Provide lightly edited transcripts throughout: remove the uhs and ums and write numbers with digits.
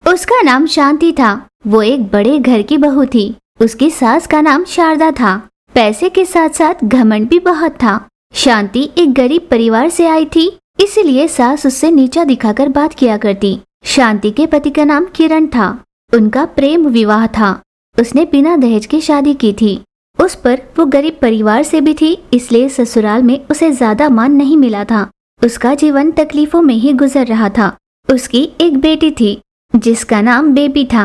उसका नाम शांति था। वो एक बड़े घर की बहू थी। उसकी सास का नाम शारदा था। पैसे के साथ साथ घमंड भी बहुत था। शांति एक गरीब परिवार से आई थी, इसलिए सास उससे नीचा दिखाकर बात किया करती। शांति के पति का नाम किरण था। उनका प्रेम विवाह था। उसने बिना दहेज की शादी की थी। उस पर वो गरीब परिवार से भी थी, इसलिए ससुराल में उसे ज्यादा मान नहीं मिला था। उसका जीवन तकलीफों में ही गुजर रहा था। उसकी एक बेटी थी जिसका नाम बेबी था।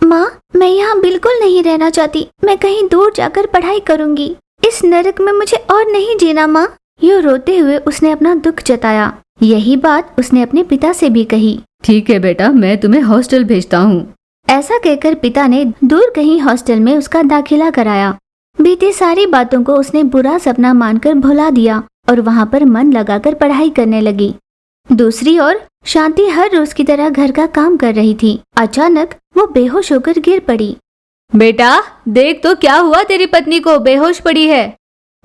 माँ, मैं यहाँ बिल्कुल नहीं रहना चाहती। मैं कहीं दूर जाकर पढ़ाई करूँगी। इस नरक में मुझे और नहीं जीना माँ। यूँ रोते हुए उसने अपना दुख जताया। यही बात उसने अपने पिता से भी कही। ठीक है बेटा, मैं तुम्हें हॉस्टल भेजता हूँ। ऐसा कहकर पिता ने दूर कहीं हॉस्टल में उसका दाखिला कराया। बीती सारी बातों को उसने बुरा सपना मानकर भुला दिया और वहाँ पर मन लगाकर पढ़ाई करने लगी। दूसरी ओर शांति हर रोज की तरह घर का काम कर रही थी। अचानक वो बेहोश होकर गिर पड़ी। बेटा देख तो क्या हुआ, तेरी पत्नी को बेहोश पड़ी है।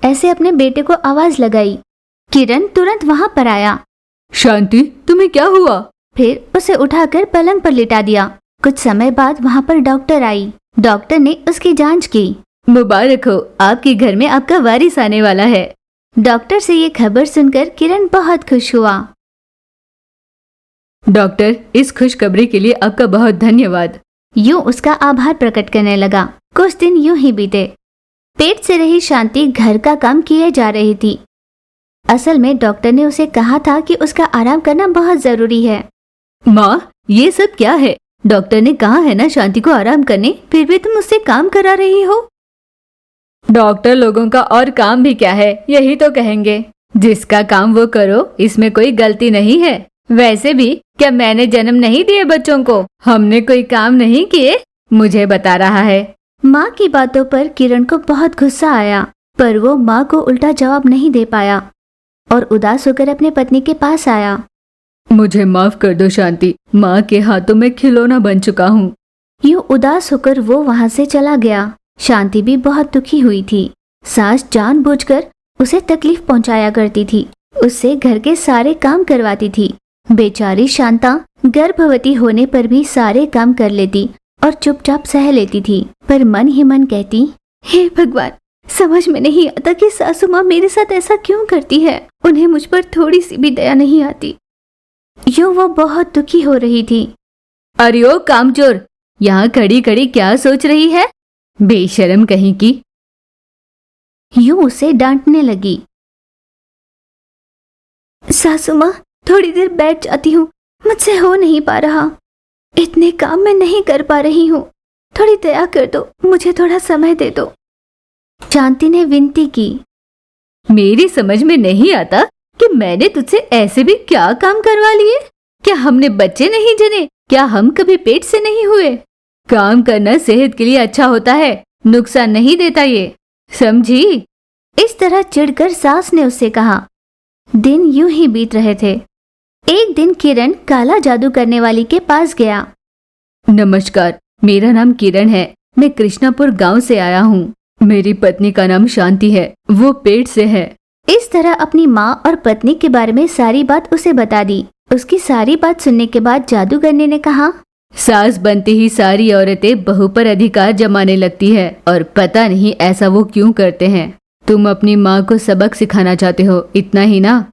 ऐसे अपने बेटे को आवाज लगाई। किरण तुरंत वहाँ पर आया। शांति, तुम्हें क्या हुआ? फिर उसे उठाकर पलंग पर लिटा दिया। कुछ समय बाद वहाँ पर डॉक्टर आई। डॉक्टर ने उसकी जांच की। मुबारक हो, आपके घर में आपका वारिस आने वाला है। डॉक्टर से ये खबर सुनकर किरण बहुत खुश हुआ। डॉक्टर, इस खुशखबरी के लिए आपका बहुत धन्यवाद। यूं उसका आभार प्रकट करने लगा। कुछ दिन यूं ही बीते। पेट से रही शांति घर का काम किए जा रही थी। असल में डॉक्टर ने उसे कहा था कि उसका आराम करना बहुत जरूरी है। माँ, ये सब क्या है? डॉक्टर ने कहा है ना शांति को आराम करने, फिर भी तुम उससे काम करा रही हो। डॉक्टर लोगों का और काम भी क्या है, यही तो कहेंगे। जिसका काम वो करो, इसमें कोई गलती नहीं है। वैसे भी क्या मैंने जन्म नहीं दिए बच्चों को? हमने कोई काम नहीं किए, मुझे बता रहा है। माँ की बातों पर किरण को बहुत गुस्सा आया, पर वो माँ को उल्टा जवाब नहीं दे पाया और उदास होकर अपने पत्नी के पास आया। मुझे माफ कर दो शांति, माँ के हाथों में खिलौना बन चुका हूँ। यूं उदास होकर वो वहाँ से चला गया। शांति भी बहुत दुखी हुई थी। सास जानबूझकर उसे तकलीफ पहुँचाया करती थी। उससे घर के सारे काम करवाती थी। बेचारी शांता गर्भवती होने पर भी सारे काम कर लेती और चुपचाप सह लेती थी, पर मन ही मन कहती, हे भगवान, समझ में नहीं आता कि सासू माँ मेरे साथ ऐसा क्यों करती है। उन्हें मुझ पर थोड़ी सी भी दया नहीं आती। यूं वो बहुत दुखी हो रही थी। अरे ओ कामचोर, यहाँ खड़ी खड़ी क्या सोच रही है? बेशरम कहीं की। यूं उसे डांटने लगी। सासू माँ, थोड़ी देर बैठ जाती हूँ, मुझसे हो नहीं पा रहा। इतने काम मैं नहीं कर पा रही हूँ। थोड़ी दया कर दो, मुझे थोड़ा समय दे दो। शांति ने विनती की। मेरी समझ में नहीं आता कि मैंने तुझसे ऐसे भी क्या काम करवा लिए। क्या हमने बच्चे नहीं जने? क्या हम कभी पेट से नहीं हुए? काम करना सेहत के लिए अच्छा होता है, नुकसान नहीं देता ये, समझी? इस तरह चिढ़कर सास ने उससे कहा। दिन यूं ही बीत रहे थे। एक दिन किरण काला जादू करने वाली के पास गया। नमस्कार, मेरा नाम किरण है। मैं कृष्णापुर गांव से आया हूँ। मेरी पत्नी का नाम शांति है, वो पेट से है। इस तरह अपनी माँ और पत्नी के बारे में सारी बात उसे बता दी। उसकी सारी बात सुनने के बाद जादूगरनी ने कहा, सास बनते ही सारी औरतें बहू पर अधिकार जमाने लगती है और पता नहीं ऐसा वो क्यों करते हैं। तुम अपनी माँ को सबक सिखाना चाहते हो, इतना ही ना?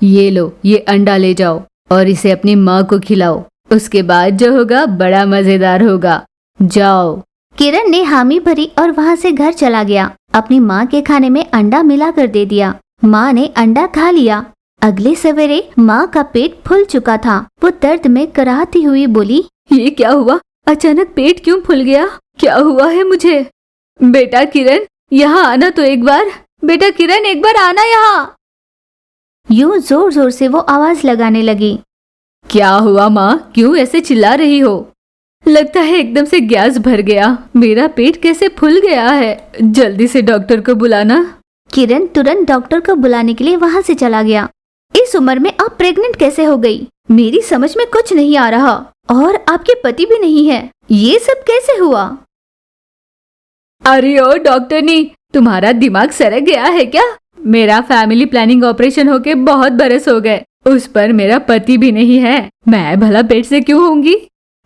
ये लो, ये अंडा ले जाओ और इसे अपनी माँ को खिलाओ। उसके बाद जो होगा बड़ा मजेदार होगा। जाओ। किरण ने हामी भरी और वहाँ से घर चला गया। अपनी माँ के खाने में अंडा मिला कर दे दिया। माँ ने अंडा खा लिया। अगले सवेरे माँ का पेट फूल चुका था। वो दर्द में कराहती हुई बोली, ये क्या हुआ? अचानक पेट क्यों फूल गया? क्या हुआ है मुझे? बेटा किरण, यहाँ आना तो एक बार। बेटा किरण, एक बार आना यहाँ। यूं जोर जोर से वो आवाज लगाने लगी। क्या हुआ माँ, क्यों ऐसे चिल्ला रही हो? लगता है एकदम से गैस भर गया। मेरा पेट कैसे फूल गया है। जल्दी से डॉक्टर को बुलाना। किरण तुरंत डॉक्टर को बुलाने के लिए वहाँ से चला गया। इस उम्र में आप प्रेग्नेंट कैसे हो गई? मेरी समझ में कुछ नहीं आ रहा। और आपके पति भी नहीं है, ये सब कैसे हुआ? अरे ओ डॉक्टरनी, तुम्हारा दिमाग सरक गया है क्या? मेरा फैमिली प्लानिंग ऑपरेशन होके बहुत बरस हो गए। उस पर मेरा पति भी नहीं है। मैं भला पेट से क्यों होंगी?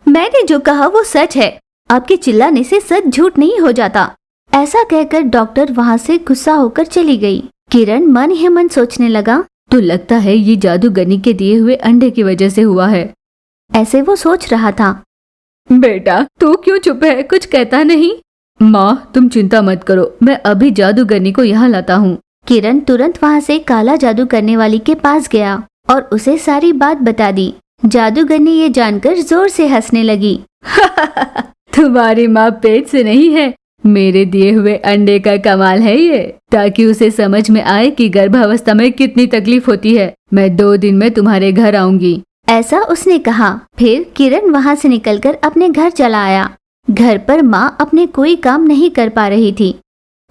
मैंने जो कहा वो सच है। आपके चिल्लाने से सच झूठ नहीं हो जाता। ऐसा कहकर डॉक्टर वहाँ से गुस्सा होकर चली गई। किरण मन ही मन सोचने लगा, तो लगता है ये जादूगरनी के दिए हुए अंडे की वजह से हुआ है। ऐसे वो सोच रहा था। बेटा तू क्यों चुप है, कुछ कहता नहीं? माँ तुम चिंता मत करो, मैं अभी जादूगरनी को यहाँ लाता हूँ। किरण तुरंत वहाँ से काला जादू करने वाली के पास गया और उसे सारी बात बता दी। जादूगरनी ये जानकर जोर से हंसने लगी। तुम्हारी माँ पेट से नहीं है, मेरे दिए हुए अंडे का कमाल है ये, ताकि उसे समझ में आए कि गर्भावस्था में कितनी तकलीफ होती है। मैं 2 दिन में तुम्हारे घर आऊंगी। ऐसा उसने कहा। फिर किरण वहाँ से निकलकर अपने घर चला आया। घर पर माँ अपने कोई काम नहीं कर पा रही थी।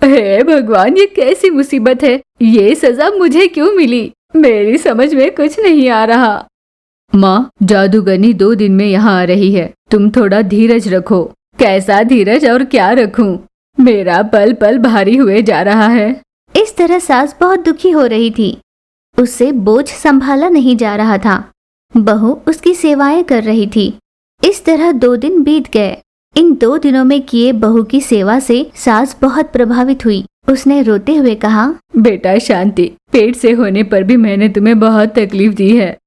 हे भगवान, ये कैसी मुसीबत है, ये सजा मुझे क्यों मिली? मेरी समझ में कुछ नहीं आ रहा। माँ जादूगरनी 2 दिन में यहाँ आ रही है, तुम थोड़ा धीरज रखो। कैसा धीरज और क्या रखूं? मेरा पल पल भारी हुए जा रहा है। इस तरह सास बहुत दुखी हो रही थी। उससे बोझ संभाला नहीं जा रहा था। बहू उसकी सेवाएं कर रही थी। इस तरह 2 दिन बीत गए। इन 2 दिनों में किए बहू की सेवा से सास बहुत प्रभावित हुई। उसने रोते हुए कहा, बेटा शांति, पेट से होने पर भी मैंने तुम्हें बहुत तकलीफ दी है,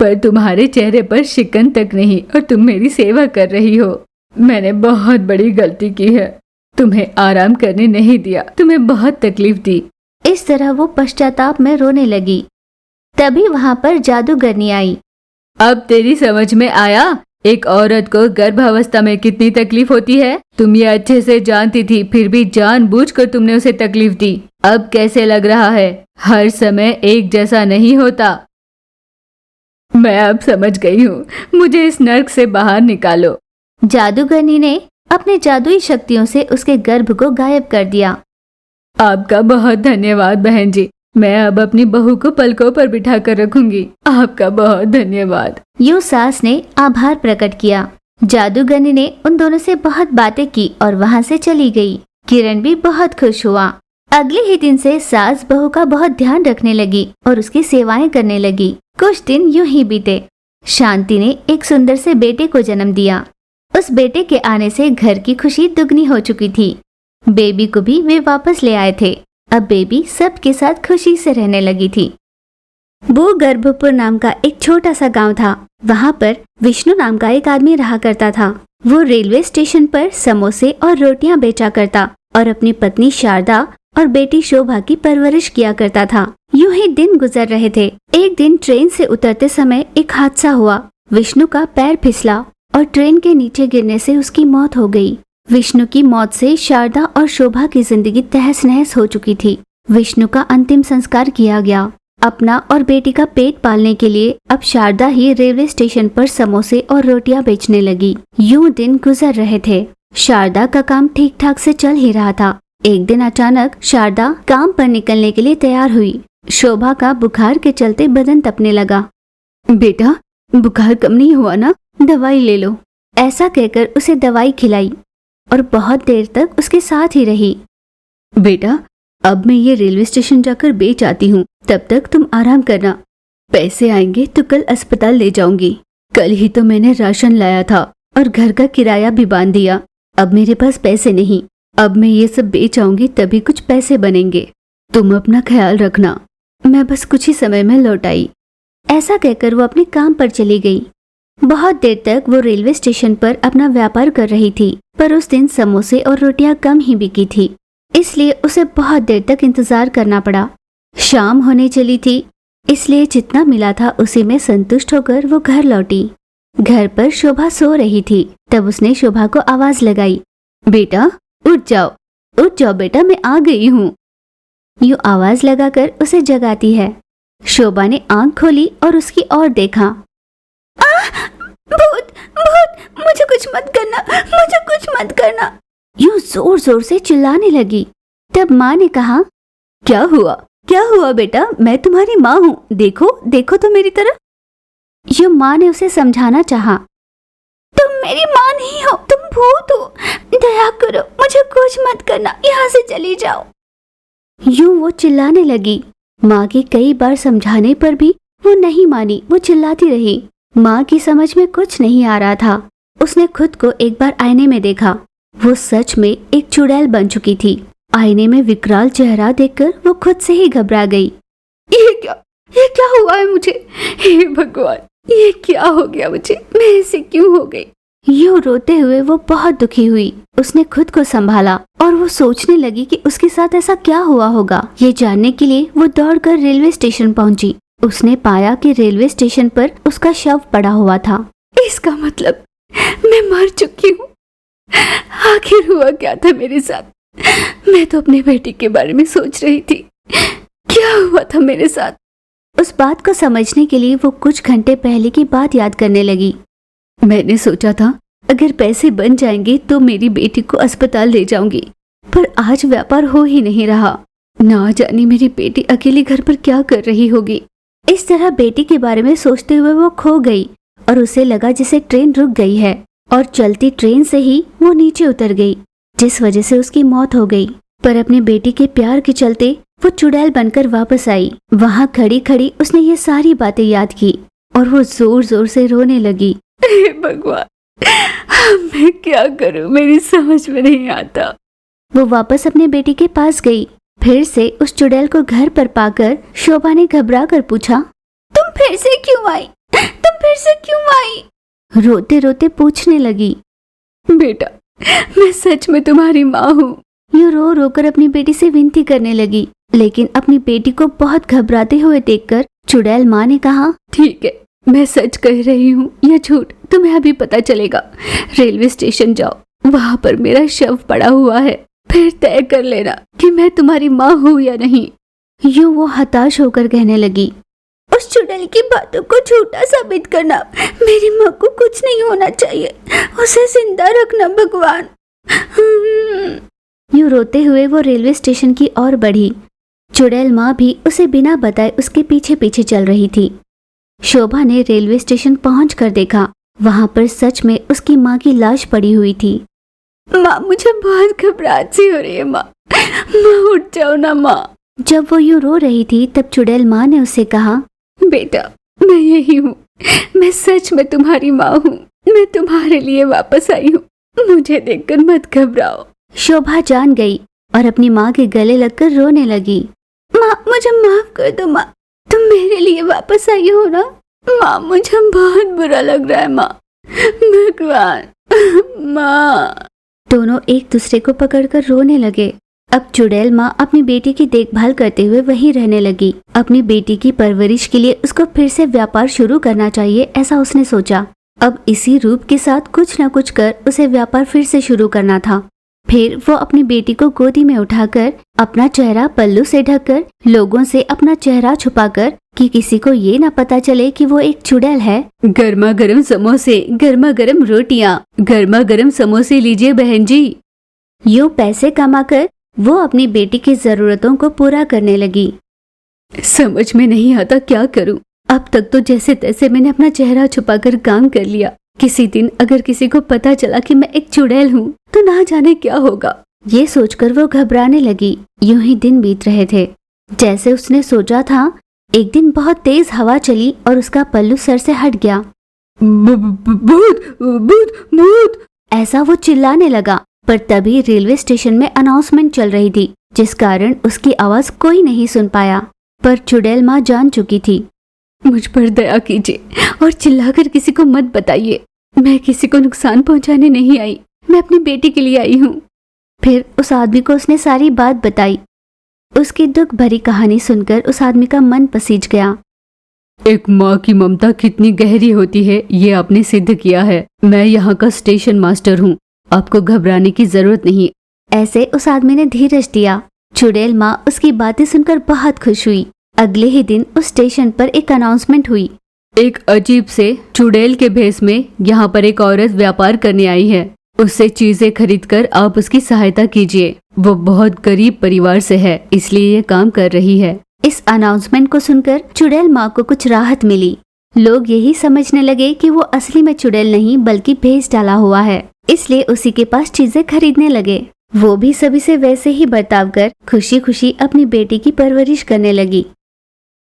पर तुम्हारे चेहरे पर शिकन तक नहीं और तुम मेरी सेवा कर रही हो। मैंने बहुत बड़ी गलती की है, तुम्हें आराम करने नहीं दिया, तुम्हें बहुत तकलीफ दी। इस तरह वो पश्चाताप में रोने लगी। तभी वहाँ पर जादूगरनी आई। अब तेरी समझ में आया एक औरत को गर्भावस्था में कितनी तकलीफ होती है? तुम ये अच्छे से जानती थी, फिर भी जानबूझकर तुमने उसे तकलीफ दी। अब कैसे लग रहा है? हर समय एक जैसा नहीं होता। मैं अब समझ गई हूँ, मुझे इस नर्क से बाहर निकालो। जादूगरनी ने अपने जादुई शक्तियों से उसके गर्भ को गायब कर दिया। आपका बहुत धन्यवाद बहन जी, मैं अब अपनी बहू को पलकों पर बिठा कर रखूंगी। आपका बहुत धन्यवाद। यूं सास ने आभार प्रकट किया। जादूगरनी ने उन दोनों से बहुत बातें की और वहाँ से चली गई। किरण भी बहुत खुश हुआ। अगले ही दिन से सास बहू का बहुत ध्यान रखने लगी और उसकी सेवाएं करने लगी। कुछ दिन यूं ही बीते। शांति ने एक सुंदर से बेटे को जन्म दिया। उस बेटे के आने से घर की खुशी दुगनी हो चुकी थी। बेबी को भी वे वापस ले आए थे। अब बेबी सबके साथ खुशी से रहने लगी थी। भूगर्भपुर नाम का एक छोटा सा गांव था। वहाँ पर विष्णु नाम का एक आदमी रहा करता था। वो रेलवे स्टेशन पर समोसे और रोटियां बेचा करता और अपनी पत्नी शारदा और बेटी शोभा की परवरिश किया करता था। यूं ही दिन गुजर रहे थे। एक दिन ट्रेन से उतरते समय एक हादसा हुआ। विष्णु का पैर फिसला और ट्रेन के नीचे गिरने से उसकी मौत हो गई। विष्णु की मौत से शारदा और शोभा की जिंदगी तहस नहस हो चुकी थी। विष्णु का अंतिम संस्कार किया गया। अपना और बेटी का पेट पालने के लिए अब शारदा ही रेलवे स्टेशन पर समोसे और रोटियां बेचने लगी। यूं दिन गुजर रहे थे। शारदा का काम ठीक ठाक से चल ही रहा था। एक दिन अचानक शारदा काम पर निकलने के लिए तैयार हुई। शोभा का बुखार के चलते बदन तपने लगा। बेटा बुखार कम नहीं हुआ ना, दवाई ले लो। ऐसा कहकर उसे दवाई खिलाई और बहुत देर तक उसके साथ ही रही। बेटा अब मैं ये रेलवे स्टेशन जाकर बेच आती हूँ, तब तक तुम आराम करना। पैसे आएंगे तो कल अस्पताल ले जाऊंगी। कल ही तो मैंने राशन लाया था और घर का किराया भी बांध दिया। अब मेरे पास पैसे नहीं। अब मैं ये सब बेच आऊंगी तभी कुछ पैसे बनेंगे। तुम अपना ख्याल रखना। मैं बस कुछ ही समय में लौट आई। ऐसा कहकर वो अपने काम पर चली गई। बहुत देर तक वो रेलवे स्टेशन पर अपना व्यापार कर रही थी, पर उस दिन समोसे और रोटियां कम ही बिकी थी, इसलिए उसे बहुत देर तक इंतजार करना पड़ा। शाम होने चली थी, इसलिए जितना मिला था उसी में संतुष्ट होकर वो घर लौटी। घर पर शोभा सो रही थी। तब उसने शोभा को आवाज लगाई, बेटा उठ जाओ बेटा, मैं आ गई हूँ। यूं आवाज लगाकर उसे जगाती है। शोभा ने आंख खोली और उसकी ओर देखा। भूत भूत, मुझे कुछ मत करना, मुझे कुछ मत करना, यूं जोर जोर से चिल्लाने लगी। तब माँ ने कहा, क्या हुआ बेटा, मैं तुम्हारी माँ हूँ, देखो तो मेरी तरफ। यूं माँ ने उसे समझाना चाहा। तुम मेरी माँ नहीं हो, तुम भूत हो, दया करो, मुझे कुछ मत करना, यहाँ से चली जाओ। यूं वो चिल्लाने लगी। माँ के कई बार समझाने पर भी वो नहीं मानी। वो चिल्लाती रही। माँ की समझ में कुछ नहीं आ रहा था। उसने खुद को एक बार आईने में देखा। वो सच में एक चुड़ैल बन चुकी थी। आईने में विकराल चेहरा देखकर वो खुद से ही घबरा गई। ये क्या हुआ है मुझे? हे भगवान, ये क्या हो गया मुझे? मैं ऐसे क्यों हो गई? यूं रोते हुए वो बहुत दुखी हुई। उसने खुद को संभाला और वो सोचने लगी कि उसके साथ ऐसा क्या हुआ होगा। ये जानने के लिए वो दौड़कर रेलवे स्टेशन पहुंची। उसने पाया कि रेलवे स्टेशन पर उसका शव पड़ा हुआ था। इसका मतलब मैं मर चुकी हूँ। आखिर हुआ क्या था मेरे साथ? मैं तो अपने बेटी के बारे में सोच रही थी। क्या हुआ था मेरे साथ? उस बात को समझने के लिए वो कुछ घंटे पहले की बात याद करने लगी। मैंने सोचा था अगर पैसे बन जाएंगे तो मेरी बेटी को अस्पताल ले जाऊंगी, पर आज व्यापार हो ही नहीं रहा। ना जाने मेरी बेटी अकेली घर पर क्या कर रही होगी। इस तरह बेटी के बारे में सोचते हुए वो खो गई और उसे लगा जैसे ट्रेन रुक गई है और चलती ट्रेन से ही वो नीचे उतर गई, जिस वजह से उसकी मौत हो गई। पर अपने बेटी के प्यार के चलते वो चुड़ैल बनकर वापस आई। वहाँ खड़ी खड़ी उसने ये सारी बातें याद की और वो जोर जोर से रोने लगी। हे भगवान, मैं क्या करूं? मेरी समझ में नहीं आता। वो वापस अपने बेटी के पास गई। फिर से उस चुड़ैल को घर पर पाकर शोभा ने घबरा कर पूछा, तुम फिर से क्यों आई? तुम फिर से क्यों आई? रोते रोते पूछने लगी। बेटा, मैं सच में तुम्हारी माँ हूँ। यूं रो रोकर अपनी बेटी से विनती करने लगी, लेकिन अपनी बेटी को बहुत घबराते हुए देखकर चुड़ैल माँ ने कहा, ठीक है, मैं सच कह रही हूँ या झूठ तुम्हें अभी पता चलेगा। रेलवे स्टेशन जाओ, वहाँ पर मेरा शव पड़ा हुआ है, फिर तय कर लेना कि मैं तुम्हारी माँ हूँ या नहीं। यूं वो हताश होकर कहने लगी, उस चुड़ैल की बातों को झूठा साबित करना। मेरी माँ को कुछ नहीं होना चाहिए, उसे जिंदा रखना भगवान। यूं रोते हुए वो रेलवे स्टेशन की ओर बढ़ी। चुड़ैल माँ भी उसे बिना बताए उसके पीछे पीछे चल रही थी। शोभा ने रेलवे स्टेशन पहुंचकर देखा, वहां पर सच में उसकी माँ की लाश पड़ी हुई थी। माँ, मुझे बहुत घबराहट सी हो रही है। माँ, उठ जाओ ना माँ। जब वो यूं रो रही थी तब चुड़ैल माँ ने उससे कहा, बेटा, मैं यही हूँ। मैं सच में तुम्हारी माँ हूँ। मैं तुम्हारे लिए वापस आई हूँ। मुझे देखकर मत घबराओ। शोभा जान गई और अपनी माँ के गले लगकर रोने लगी। माँ, मुझे माफ कर दो माँ, तुम मेरे लिए वापस आई हो ना। माँ, मुझे बहुत बुरा लग रहा है माँ। भगवान, माँ। दोनों एक दूसरे को पकड़कर रोने लगे। अब चुड़ैल माँ अपनी बेटी की देखभाल करते हुए वहीं रहने लगी। अपनी बेटी की परवरिश के लिए उसको फिर से व्यापार शुरू करना चाहिए, ऐसा उसने सोचा। अब इसी रूप के साथ कुछ न कुछ कर उसे व्यापार फिर से शुरू करना था। फिर वो अपनी बेटी को गोदी में उठाकर अपना चेहरा पल्लू से ढककर लोगों से अपना चेहरा छुपाकर कि किसी को ये न पता चले कि वो एक चुड़ैल है। गर्मा गर्म समोसे, गर्मा गर्म रोटियां, गर्मा गर्म समोसे लीजिए बहन जी। यूं पैसे कमाकर वो अपनी बेटी की जरूरतों को पूरा करने लगी। समझ में नहीं आता क्या करूं। अब तक तो जैसे तैसे मैंने अपना चेहरा छुपाकर काम कर लिया। किसी दिन अगर किसी को पता चला कि मैं एक चुड़ैल हूँ तो ना जाने क्या होगा। ये सोचकर वो घबराने लगी। यूं ही दिन बीत रहे थे। जैसे उसने सोचा था, एक दिन बहुत तेज हवा चली और उसका पल्लू सर से हट गया। भूत, भूत, भूत, ऐसा वो चिल्लाने लगा। पर तभी रेलवे स्टेशन में अनाउंसमेंट चल रही थी, जिस कारण उसकी आवाज कोई नहीं सुन पाया। पर चुड़ैल माँ जान चुकी थी। मुझ पर दया कीजिए और चिल्लाकर किसी को मत बताइए। मैं किसी को नुकसान पहुंचाने नहीं आई, मैं अपनी बेटी के लिए आई हूँ। फिर उस आदमी को उसने सारी बात बताई। उसकी दुख भरी कहानी सुनकर उस आदमी का मन पसीज गया। एक माँ की ममता कितनी गहरी होती है, ये आपने सिद्ध किया है। मैं यहाँ का स्टेशन मास्टर हूँ, आपको घबराने की जरूरत नहीं। ऐसे उस आदमी ने धीरज दिया। चुड़ैल माँ उसकी बातें सुनकर बहुत खुश हुई। अगले ही दिन उस स्टेशन पर एक अनाउंसमेंट हुई। एक अजीब से चुड़ैल के भेष में यहाँ पर एक औरत व्यापार करने आई है। उससे चीजें खरीदकर आप उसकी सहायता कीजिए। वो बहुत गरीब परिवार से है, इसलिए ये काम कर रही है। इस अनाउंसमेंट को सुनकर चुड़ैल माँ को कुछ राहत मिली। लोग यही समझने लगे कि वो असली में चुड़ैल नहीं बल्कि भेष डाला हुआ है, इसलिए उसी के पास चीजें खरीदने लगे। वो भी सभी से वैसे ही बर्ताव कर खुशी खुशी अपनी बेटी की परवरिश करने लगी।